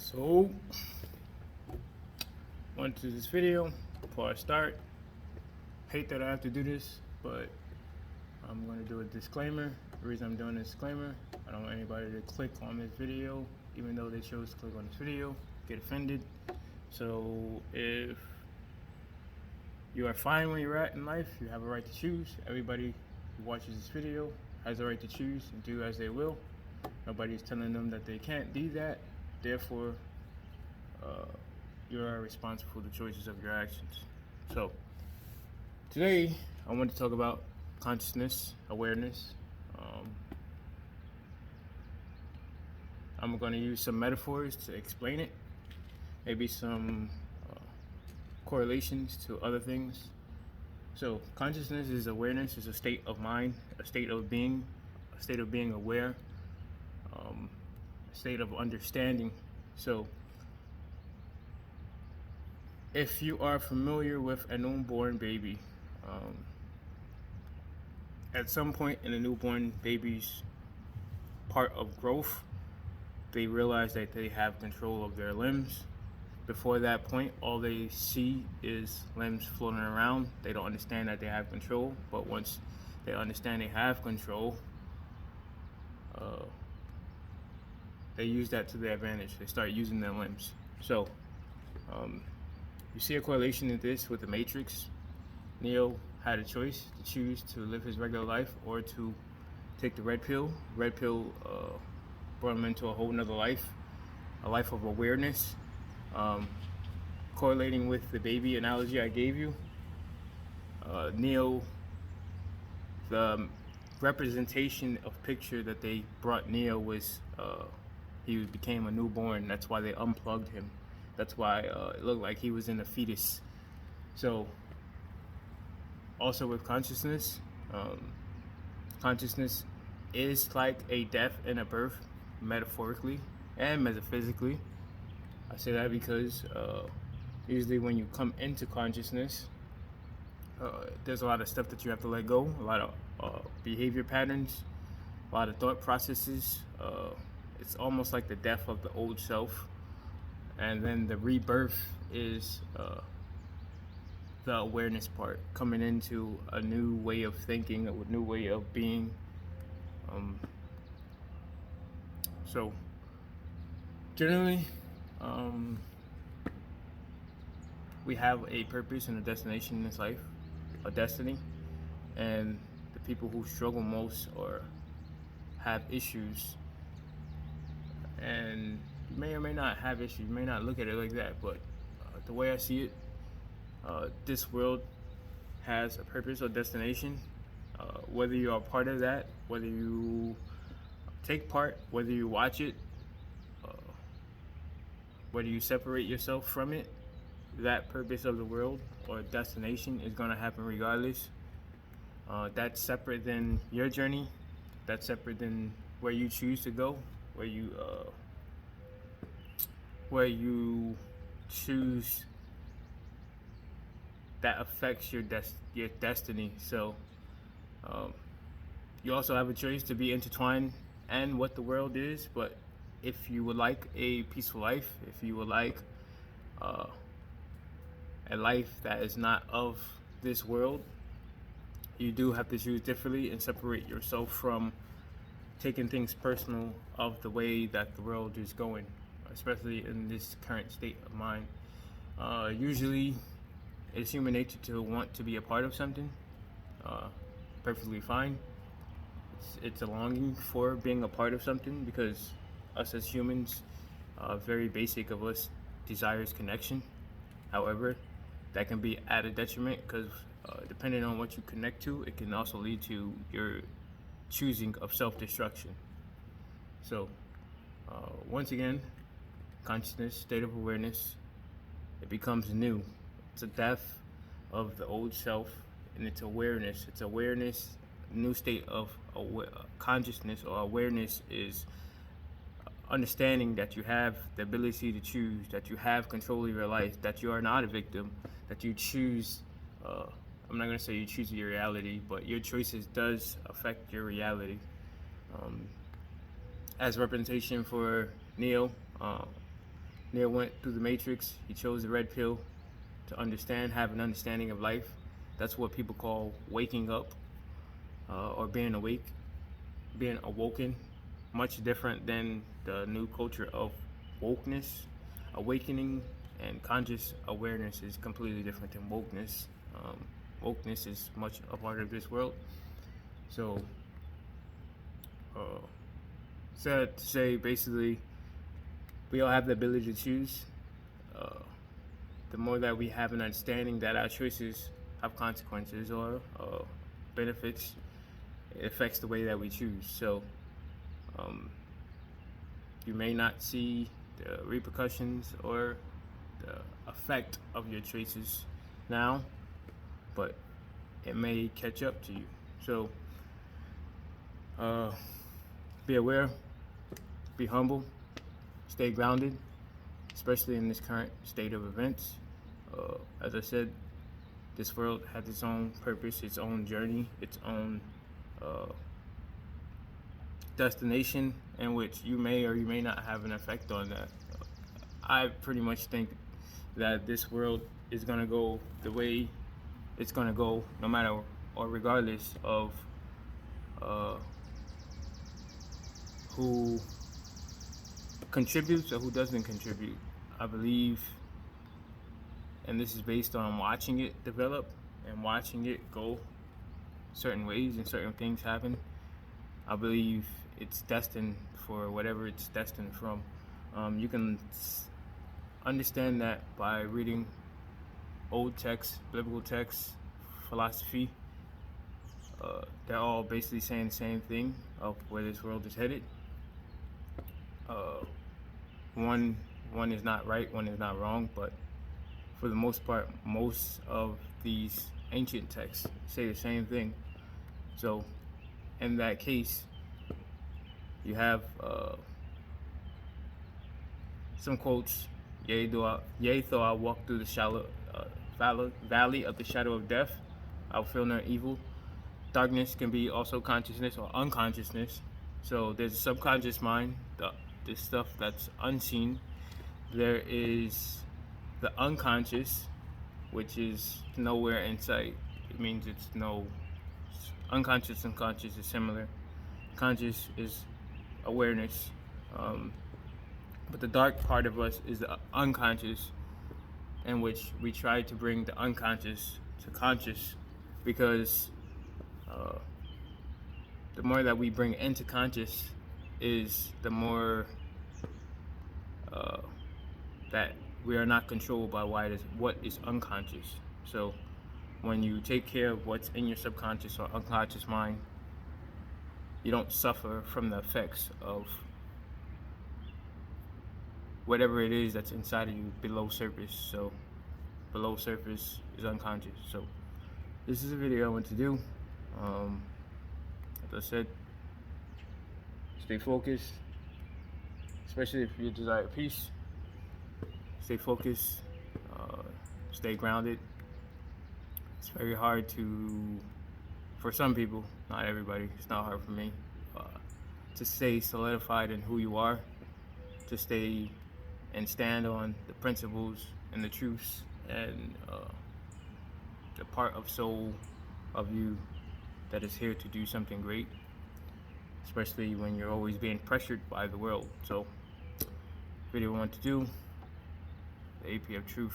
So, on to this video. Before I start, hate that I have to do this, but I'm going to do a disclaimer. The reason I'm doing a disclaimer, I don't want anybody to click on this video, even though they chose to click on this video, get offended. So, if you are fine where you're at in life, you have a right to choose. Everybody who watches this video has a right to choose and do as they will. Nobody's telling them that they can't do that. Therefore, you are responsible for the choices of your actions. So, today I want to talk about consciousness, awareness. I'm going to use some metaphors to explain it, maybe some correlations to other things. So, consciousness is awareness, is a state of mind, a state of being aware, a state of understanding. So, if you are familiar with a newborn baby, at some point in a newborn baby's part of growth, they realize that they have control of their limbs. Before that point, all they see is limbs floating around. They don't understand that they have control, but once they understand they have control, they use that to their advantage. They start using their limbs. So, you see a correlation in this with the Matrix. Neo had a choice to choose to live his regular life or to take the red pill. Red pill brought him into a whole nother life, a life of awareness. Correlating with the baby analogy I gave you, Neo, the representation of picture that they brought Neo was he became a newborn. That's why they unplugged him. That's why it looked like he was in a fetus. So, also with consciousness, consciousness is like a death and a birth, metaphorically and metaphysically. I say that because usually when you come into consciousness, there's a lot of stuff that you have to let go, a lot of behavior patterns, a lot of thought processes. It's almost like the death of the old self. And then the rebirth is the awareness part, coming into a new way of thinking, a new way of being. So, generally, we have a purpose and a destination in this life, a destiny, and the people who struggle most or have issues, and you may or may not have issues, you may not look at it like that, but the way I see it, this world has a purpose or destination. Whether you are part of that, whether you take part, whether you watch it, whether you separate yourself from it, that purpose of the world or destination is going to happen regardless. That's separate than your journey. That's separate than where you choose to go, where you choose. That affects your destiny. So you also have a choice to be intertwined and what the world is. But if you would like a peaceful life, if you would like a life that is not of this world, you do have to choose differently and separate yourself from taking things personal of the way that the world is going, especially in this current state of mind. Usually it's human nature to want to be a part of something. Perfectly fine. It's a longing for being a part of something, because us as humans, very basic of us desires connection. However, that can be at a detriment, because depending on what you connect to, it can also lead to your choosing of self-destruction. So, once again, consciousness, state of awareness, it becomes new. It's a death of the old self, and it's awareness. It's awareness. New state of consciousness or awareness is understanding that you have the ability to choose, that you have control of your life, that you are not a victim, that you choose. I'm not going to say you choose your reality, but your choices does affect your reality. As representation for Neo, Neo went through the matrix. He chose the red pill to understand, have an understanding of life. That's what people call waking up, or being awake, being awoken. Much different than the new culture of wokeness. Awakening and conscious awareness is completely different than wokeness. Wokeness is much a part of this world. So, sad to say, basically, we all have the ability to choose. The more that we have an understanding that our choices have consequences or benefits, it affects the way that we choose. So, you may not see the repercussions or the effect of your choices now, but it may catch up to you. So, be aware, be humble, stay grounded, especially in this current state of events. As I said, this world has its own purpose, its own journey, its own destination, in which you may or you may not have an effect on that. I pretty much think that this world is going to go the way it's going to go, no matter or regardless of who contributes or who doesn't contribute. I believe, and this is based on watching it develop and watching it go certain ways and certain things happen. I believe it's destined for whatever it's destined from. You can understand that by reading old texts, biblical texts, philosophy. They're all basically saying the same thing of where this world is headed. One is not right, one is not wrong, but for the most part, most of these ancient texts say the same thing. So, in that case, you have some quotes. Yea, though I walk through the valley of the shadow of death, I'll feel no evil. Darkness can be also consciousness or unconsciousness. So there's a subconscious mind, the stuff that's unseen. There is the unconscious, which is nowhere in sight. It means it's no. Unconscious and conscious is similar. Conscious is awareness. But the dark part of us is the unconscious, in which we try to bring the unconscious to conscious, because the more that we bring into conscious is the more that we are not controlled by what is unconscious. So when you take care of what's in your subconscious or unconscious mind, you don't suffer from the effects of whatever it is that's inside of you below surface. So below surface is unconscious. So this is a video I want to do. As I said, stay focused, especially if you desire peace. Stay focused, stay grounded. It's very hard for some people, not everybody, it's not hard for me, to stay solidified in who you are, to stay and stand on the principles and the truths and the part of soul of you that is here to do something great, especially when you're always being pressured by the world. So, video I want to do, the APF Truth.